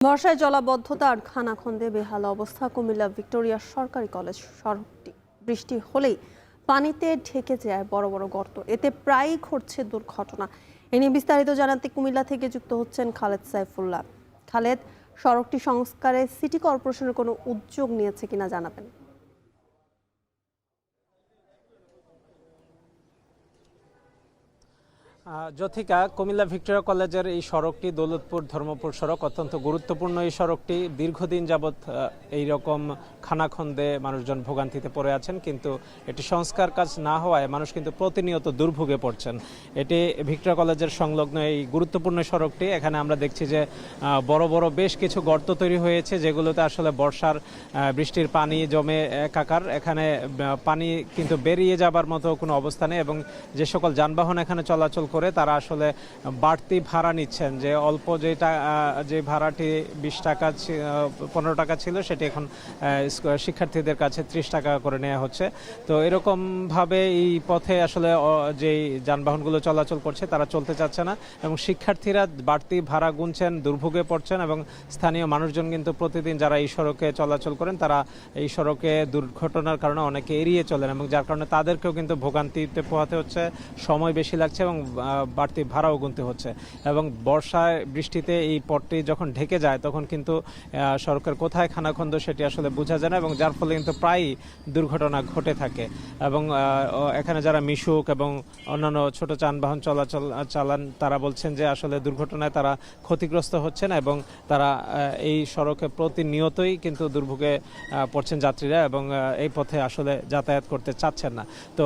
বর্ষায় জলাবদ্ধতা আর খানাখন্দে বেহাল অবস্থা কুমিল্লা ভিক্টোরিয়া সরকারি কলেজ সড়কটি বৃষ্টি হলেই পানিতে ঢেকে যায় বড় বড় গর্ত, এতে প্রায়ই ঘটছে দুর্ঘটনা। এ নিয়ে বিস্তারিত জানাতে কুমিল্লা থেকে যুক্ত হচ্ছেন খালেদ সাইফুল্লাহ। খালেদ, সড়কটি সংস্কারে সিটি কর্পোরেশনের কোনো উদ্যোগ নিয়েছে কিনা জানাবেন। যথিকা কুমিল্লা ভিক্টোরিয়া কলেজের এই সড়কটি দৌলতপুর ধর্মপুর সড়ক, অত্যন্ত গুরুত্বপূর্ণ এই সড়কটি দীর্ঘদিন যাবৎ এইরকম খানাখন্দে মানুষজন ভোগান্তিতে পড়ে আছেন, কিন্তু এটি সংস্কার কাজ না হওয়ায় মানুষ কিন্তু প্রতিনিয়ত দুর্ভোগে পড়ছেন। এটি ভিক্টোরিয়া কলেজের সংলগ্ন এই গুরুত্বপূর্ণ সড়কটি। এখানে আমরা দেখছি যে বড় বড় বেশ কিছু গর্ত তৈরি হয়েছে, যেগুলোতে আসলে বর্ষার বৃষ্টির পানি জমে একাকার। এখানে পানি কিন্তু বেরিয়ে যাবার মতো কোনো অবস্থা নেই, এবং যে সকল যানবাহন এখানে চলাচল করে তারা আসলে বাড়তি ভাড়া নিচ্ছেন। যে অল্প যে ভাড়াটি 20 টাকা 15 টাকা ছিল, সেটি এখন শিক্ষার্থীদের কাছে 30 টাকা করে নেওয়া হচ্ছে। তো এরকমভাবে এই পথে আসলে যেই যানবাহনগুলো চলাচল করছে তারা চলতে চাচ্ছে না, এবং শিক্ষার্থীরা বাড়তি ভাড়া গুনছেন, দুর্ভোগে পড়ছেন, এবং স্থানীয় মানুষজন কিন্তু প্রতিদিন যারা এই সড়কে চলাচল করেন তারা এই সড়কে দুর্ঘটনার কারণে অনেকে এড়িয়ে চলেন, এবং যার কারণে তাদেরকেও কিন্তু ভোগান্তিতে পোহাতে হচ্ছে, সময় বেশি লাগছে এবং বাড়তি ভাড়াও গুনতে হচ্ছে। এবং বর্ষায় বৃষ্টিতে এই পথটি যখন ঢেকে যায় তখন কিন্তু সড়কের কোথায় খানাখন্দ সেটি আসলে বোঝা যায় না, এবং যার ফলে কিন্তু প্রায়ই দুর্ঘটনা ঘটে থাকে। এবং এখানে যারা মিশুক এবং অন্যান্য ছোট যানবাহন চালান তারা বলছেন যে আসলে দুর্ঘটনায় তারা ক্ষতিগ্রস্ত হচ্ছেন, এবং তারা এই সড়কে প্রতিনিয়তই কিন্তু দুর্ভোগে পড়ছেন যাত্রীরা, এবং এই পথে আসলে যাতায়াত করতে চাচ্ছেন না। তো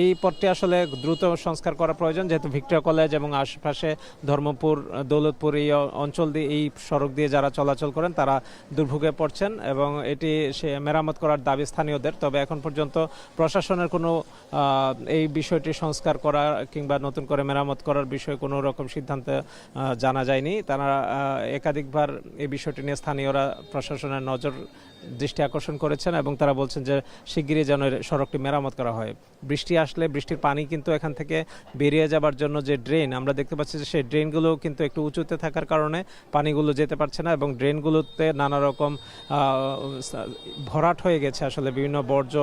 এই পথটি আসলে দ্রুত সংস্কার করা প্রয়োজন, যেহেতু ভিক্টোরিয়া কলেজ এবং আশেপাশে ধর্মপুর, দৌলতপুর এই অঞ্চল দিয়ে এই সড়ক দিয়ে যারা চলাচল করেন তারা দুর্ভোগে পড়ছেন, এবং এটি মেরামত করার দাবি স্থানীয়দের। তবে এখন পর্যন্ত প্রশাসনের কোনো এই বিষয়টি সংস্কার করা কিংবা নতুন করে মেরামত করার বিষয়ে কোনো রকম সিদ্ধান্ত জানা যায়নি। তারা একাধিকবার এই বিষয়টি নিয়ে স্থানীয়রা প্রশাসনের দৃষ্টি আকর্ষণ করেছেন, এবং তারা বলছেন যে শিগগিরই যেন সড়কটি মেরামত করা হয়। বৃষ্টি আসলে বৃষ্টির পানি কিন্তু এখান থেকে বেরিয়ে যাবার জন্য যে ড্রেন আমরা দেখতে পাচ্ছি, যে সেই ড্রেনগুলো কিন্তু একটু উঁচুতে থাকার কারণে পানিগুলো যেতে পারছে না, এবং ড্রেনগুলোতে নানা রকম ভরাট হয়ে গেছে। আসলে বিভিন্ন বর্জ্য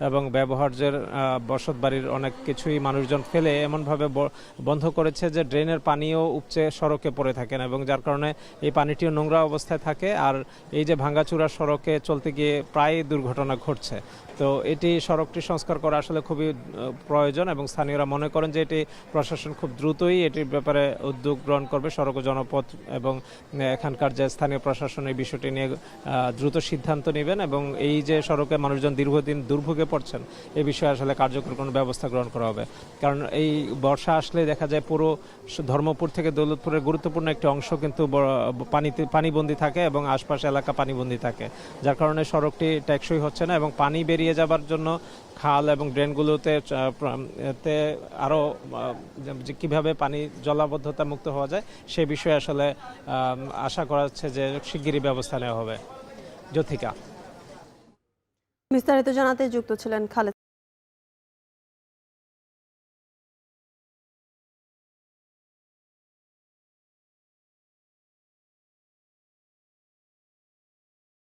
এবং ব্যবহার্যের বসত বাড়ির অনেক কিছুই মানুষজন ফেলে এমনভাবে বন্ধ করেছে যে ড্রেনের পানিও উপচে সড়কে পড়ে থাকেন, এবং যার কারণে এই পানিটিও নোংরা অবস্থায় থাকে। আর এই যে ভাঙ্গাচুরা সড়কে চলতে গিয়ে প্রায় দুর্ঘটনা ঘটছে। তো এটি সড়কটি সংস্কার করা আসলে খুবই প্রয়োজন, এবং স্থানীয়রা মনে করেন যে এটি প্রশাসন খুব দ্রুতই এটির ব্যাপারে উদ্যোগ গ্রহণ করবে। সড়ক ও জনপথ এবং এখানকার যে স্থানীয় প্রশাসন এই বিষয়টি নিয়ে দ্রুত সিদ্ধান্ত নেবেন, এবং এই যে সড়কে মানুষজন দীর্ঘদিন দুর্ভোগে পড়ছেন এই বিষয়ে আসলে কার্যকর কোনো ব্যবস্থা গ্রহণ করা হবে। কারণ এই বর্ষা আসলে দেখা যায় পুরো ধর্মপুর থেকে দৌলতপুরের গুরুত্বপূর্ণ একটি অংশ কিন্তু পানিবন্দী থাকে, এবং আশপাশ এলাকা পানিবন্দী থাকে, যার কারণে সড়কটি টেকসই হচ্ছে না, এবং পানি বেরিয়ে যাবার জন্য খাল এবং ড্রেনগুলোতে আরও কিভাবে পানি জলাবদ্ধতা মুক্ত হওয়া যায় সে বিষয়ে আসলে আশা করা হচ্ছে যে শিগগিরই ব্যবস্থা নেওয়া হবে। যথিকা। বিস্তারিত জানাতে যুক্ত ছিলেন খালেদ।